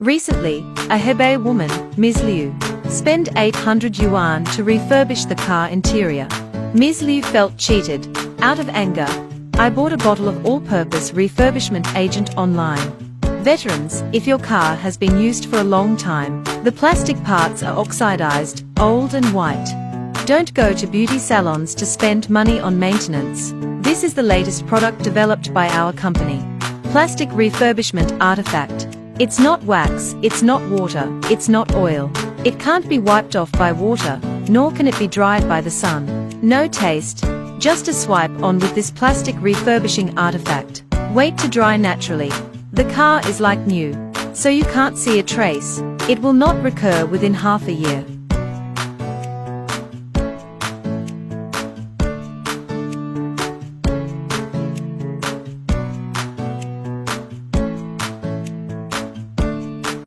Recently, a Hebei woman, Ms. Liu, spent 800 yuan to refurbish the car interior. Ms. Liu felt cheated. Out of anger, I bought a bottle of all-purpose refurbishment agent online. Veterans, if your car has been used for a long time, the plastic parts are oxidized, old and white. Don't go to beauty salons to spend money on maintenance. This is the latest product developed by our company. Plastic refurbishment artifact. It's not wax, it's not water, it's not oil. It can't be wiped off by water, nor can it be dried by the sun. No taste, just a swipe on with this plastic refurbishing artifact. Wait to dry naturally. The car is like new, so you can't see a trace. It will not recur within half a year.